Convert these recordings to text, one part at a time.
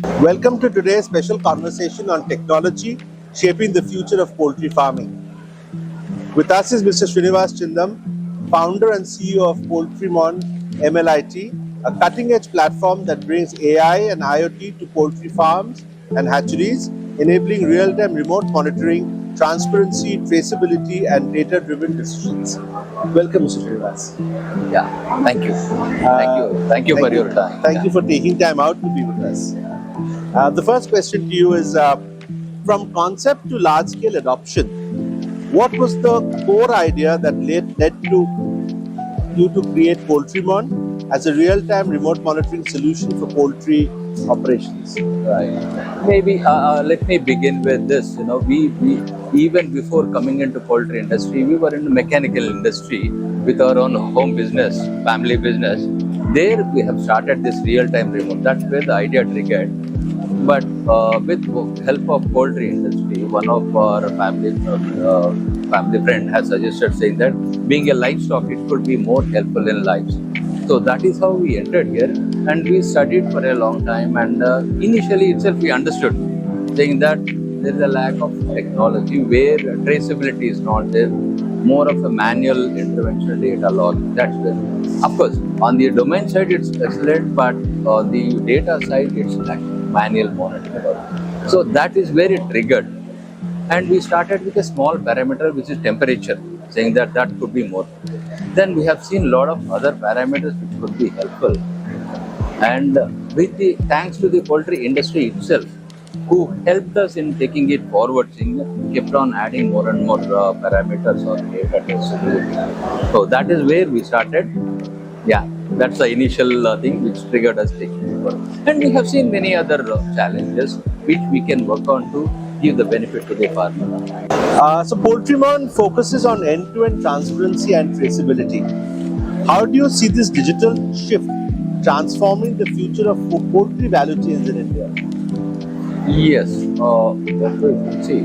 Welcome to today's special conversation on technology shaping the future of poultry farming. With us is Mr. Srinivas Chindam, founder and CEO of PoultryMon MLIT, a cutting-edge platform that brings AI and IoT to poultry farms and hatcheries, enabling real-time remote monitoring, transparency, traceability, and data-driven decisions. Welcome, Mr. Srinivas. Yeah, thank you. Thank you for your time. Thank you for taking time out to be with us. The first question to you is, from concept to large-scale adoption, what was the core idea that led to you to create PoultryMon as a real-time remote monitoring solution for poultry operations? Right. Maybe let me begin with this. We even before coming into poultry industry, we were in the mechanical industry with our own home business, family business. There we have started this real-time remote. That's where the idea triggered. But with help of poultry industry, one of our family friend has suggested, saying that being a livestock, it could be more helpful in lives. So that is how we entered here, and we studied for a long time. And initially itself we understood, saying that there is a lack of technology where traceability is not there, more of a manual intervention data log. That's where, of course, on the domain side it's excellent, but on the data side it's like manual monitoring. So that is where it triggered, and we started with a small parameter, which is temperature, saying that could be more. Then we have seen a lot of other parameters which could be helpful, and thanks to the poultry industry itself, who helped us in taking it forward, kept on adding more and more parameters or data traceability. So that is where we started. Yeah, that's the initial thing which triggered us taking it forward. And we have seen many other challenges which we can work on to give the benefit to the farmer. So PoultryMon focuses on end-to-end transparency and traceability. How do you see this digital shift transforming the future of poultry value chains in India? Yes, see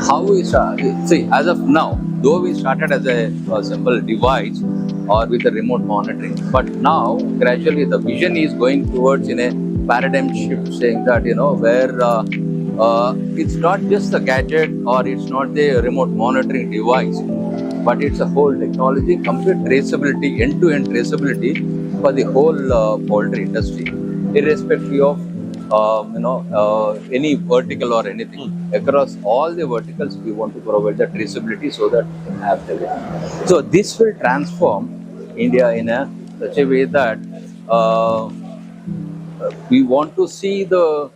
how we start. See, as of now, though we started as a simple device or with a remote monitoring, but now gradually the vision is going towards in a paradigm shift, saying that where it's not just a gadget or it's not the remote monitoring device, but it's a whole technology, complete traceability, end-to-end traceability for the whole poultry industry, irrespective of any vertical or anything. Across all the verticals, we want to provide the traceability so that we can have the. So this will transform India in such a way that we want to see the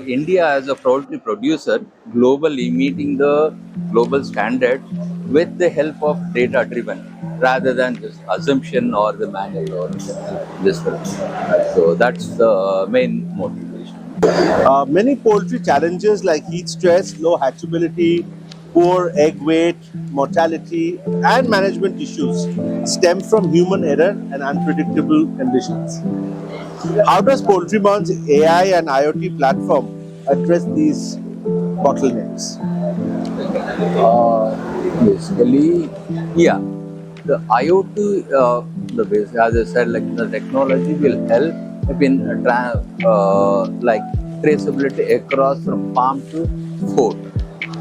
India as a poultry producer globally meeting the global standards with the help of data-driven, rather than just assumption or the manual or this. So that's the main motivation. Many poultry challenges like heat stress, low hatchability, poor egg weight, mortality, and management issues stem from human error and unpredictable conditions. How does PoultryMon's AI and IoT platform address these bottlenecks? Basically, yeah, the IoT, the base, as I said, like the technology will help in like traceability across from farm to fork,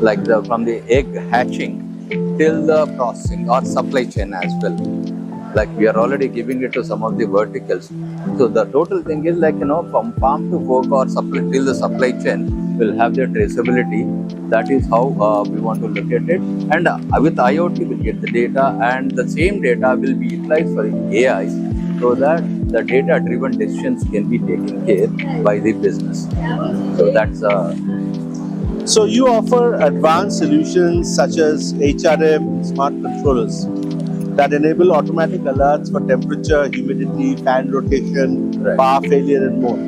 like from the egg hatching till the processing or supply chain as well. Like we are already giving it to some of the verticals. So the total thing is like, from farm to fork or supply till the supply chain will have their traceability. That is how we want to look at it. And with IoT, we'll get the data, and the same data will be utilized for AI, so that the data-driven decisions can be taken care by the business. So that's So you offer advanced solutions such as HRM smart controllers that enable automatic alerts for temperature, humidity, fan rotation, Right. power failure, and more.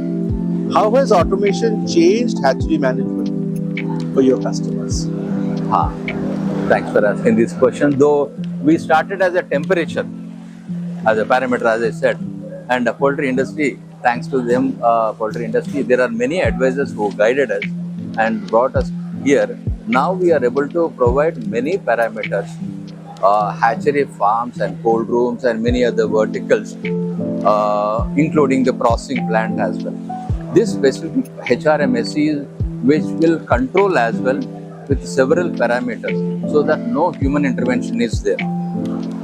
How has automation changed hatchery management for your customers? Thanks for asking this question. Though we started as a temperature, as a parameter, as I said, and the poultry industry, thanks to them, poultry industry, there are many advisors who guided us and brought us here. Now we are able to provide many parameters, hatchery farms and cold rooms and many other verticals, including the processing plant as well. this specific HRMSE is which will control as well with several parameters so that no human intervention is there.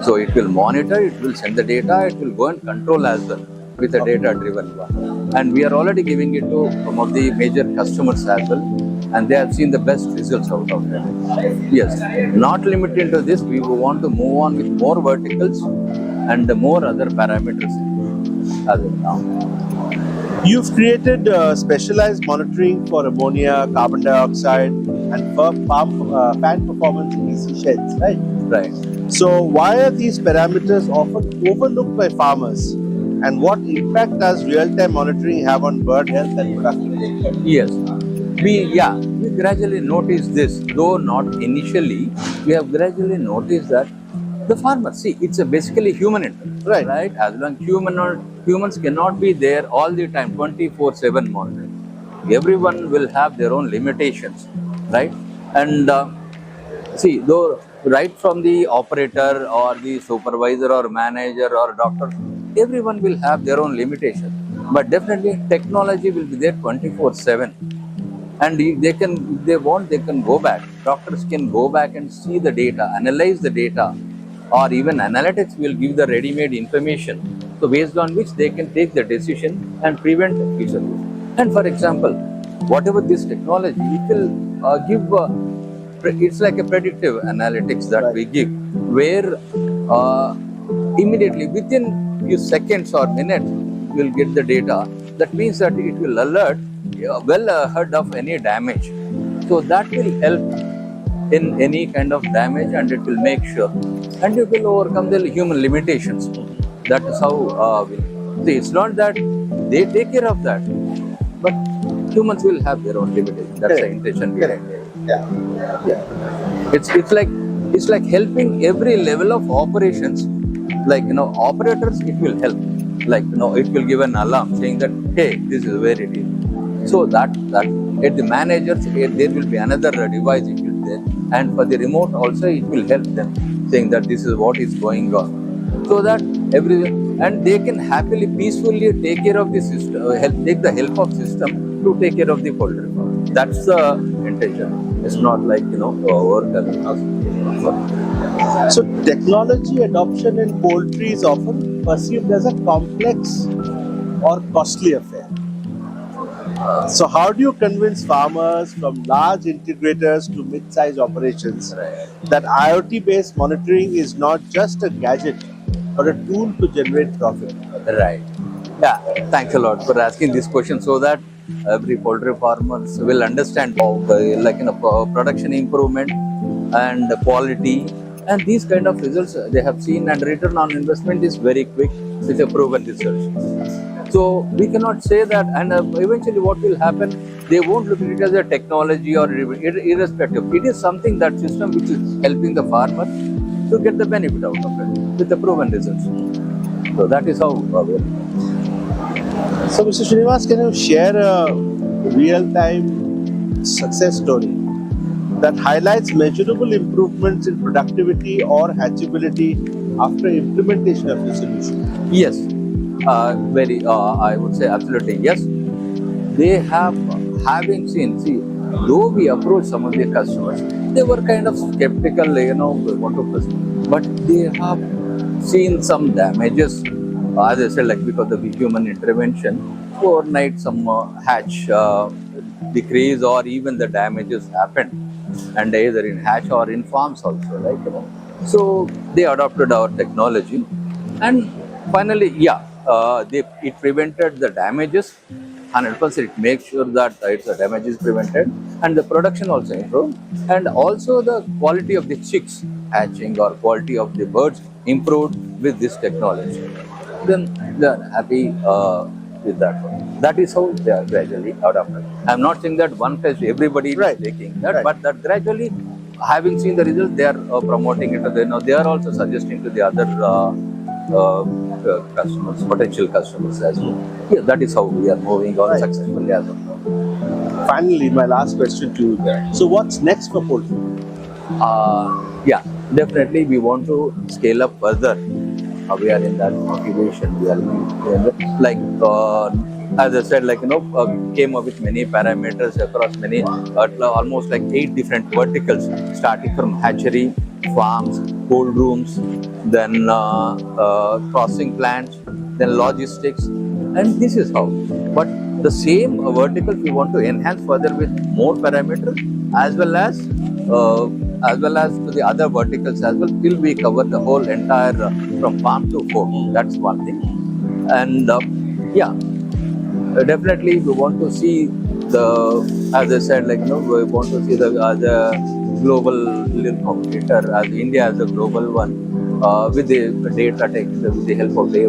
So it will monitor, it will send the data, it will go and control as well with a data-driven one. And we are already giving it to some of the major customers as well, and they have seen the best results out of it. Yes, not limited to this, we want to move on with more verticals and more other parameters as of now. You've created specialized monitoring for ammonia, carbon dioxide, and fan performance in EC sheds, right? Right. So, why are these parameters often overlooked by farmers? And what impact does real-time monitoring have on bird health and productivity? Yes, we gradually notice this, though not initially. We have gradually noticed that the farmer, see, it's a basically human interest, right? As long humans cannot be there all the time, 24/7 monitoring. Everyone will have their own limitations, right? And see, though right from the operator or the supervisor or manager or doctor, everyone will have their own limitations. But definitely technology will be there 24/7. And if they want, they can go back. Doctors can go back and see the data, analyze the data, or even analytics will give the ready-made information. So based on which they can take the decision and prevent future. And for example, whatever this technology, it will give. It's like a predictive analytics that we give, where immediately within few seconds or minutes, you will get the data. That means that it will alert well ahead of any damage. So that will help in any kind of damage, and it will make sure, and it will overcome the human limitations. That is how see, it's not that they take care of that, but humans will have their own limitations. That's the intention behind it. Yeah. It's like helping every level of operations. Like operators, it will help. Like it will give an alarm saying that, hey, this is where it is. So that at the managers, there will be another device it will be there, and for the remote also it will help them saying that this is what is going on. So that and they can happily, peacefully take care of the system, take the help of system to take care of the poultry farm. That's the intention. It's not like So technology adoption in poultry is often perceived as a complex or costly affair. So how do you convince farmers from large integrators to mid-size operations that IoT-based monitoring is not just a gadget but a tool to generate profit? Right. Yeah. Thanks a lot for asking this question, so that every poultry farmers will understand how production improvement and quality and these kind of results they have seen, and return on investment is very quick with a proven result. So we cannot say that, and eventually what will happen, they won't look at it as a technology or irrespective. It is something, that system which is helping the farmer to get the benefit out of it with the proven results. So that is how So Mr. Srinivas, can you share a real-time success story that highlights measurable improvements in productivity or hatchability after implementation of the solution? Yes, I would say absolutely yes. They having seen, see, though we approach some of the customers, they were kind of skeptical, what to pursue, but they have seen some damages, as I said, like because of the human intervention, overnight some hatch decrease or even the damages happened, and either in hatch or in farms also, So they adopted our technology, and finally, it prevented the damages. 100%, it makes sure that the damage is prevented, and the production also improved, and also the quality of the chicks hatching or quality of the birds improved with this technology. Then they are happy with that one. That is how they are gradually adopted. I am not saying that one place everybody is taking that, but that gradually, having seen the result, they are promoting it. They are also suggesting to the other customers, potential customers as well. Yeah, that is how we are moving on successfully as well. Finally, my last question to you. So what's next for poultry? Definitely we want to scale up further. We are in that motivation. We are as I said, came up with many parameters across many, almost like 8 different verticals, starting from hatchery, farms, cold rooms, then processing plants, then logistics, and this is how. But the same verticals we want to enhance further with more parameters, as well as uh, to the other verticals as well, till we cover the whole entire from farm to fork. That's one thing, and yeah, definitely we want to see the, as I said, we want to see the as a global little competitor, as India as a global one, with the data tech, with the help of the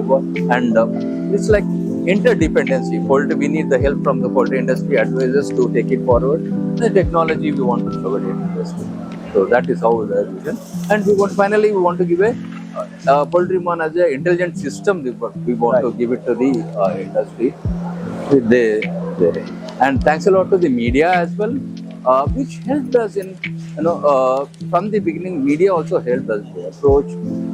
and it's like interdependency. Poultry, we need the help from the poultry industry advisors to take it forward. The technology we want to provide it industry. So that is how the vision. And we want, finally we want to give a PoultryMon as an intelligent system. We want to give it to the industry. They and thanks a lot to the media as well, which helped us in, from the beginning. Media also helped us to approach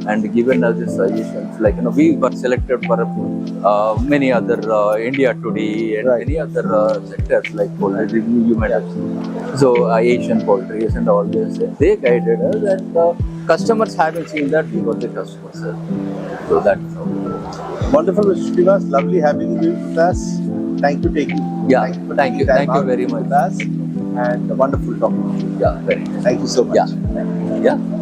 and given us the suggestions. We were selected for many other India Today and many other sectors like poultry, you might have seen. So Asian poultries and all this, they guided us, and customers having seen that, we got the customers. So that's how. Wonderful, Mr. Srinivas. Lovely having you with us. Thank you taking. Yeah, for thank you. taking time Thank you out very with much. us, and wonderful talking to you. Yeah, very nice. Thank you so much. Yeah. Yeah.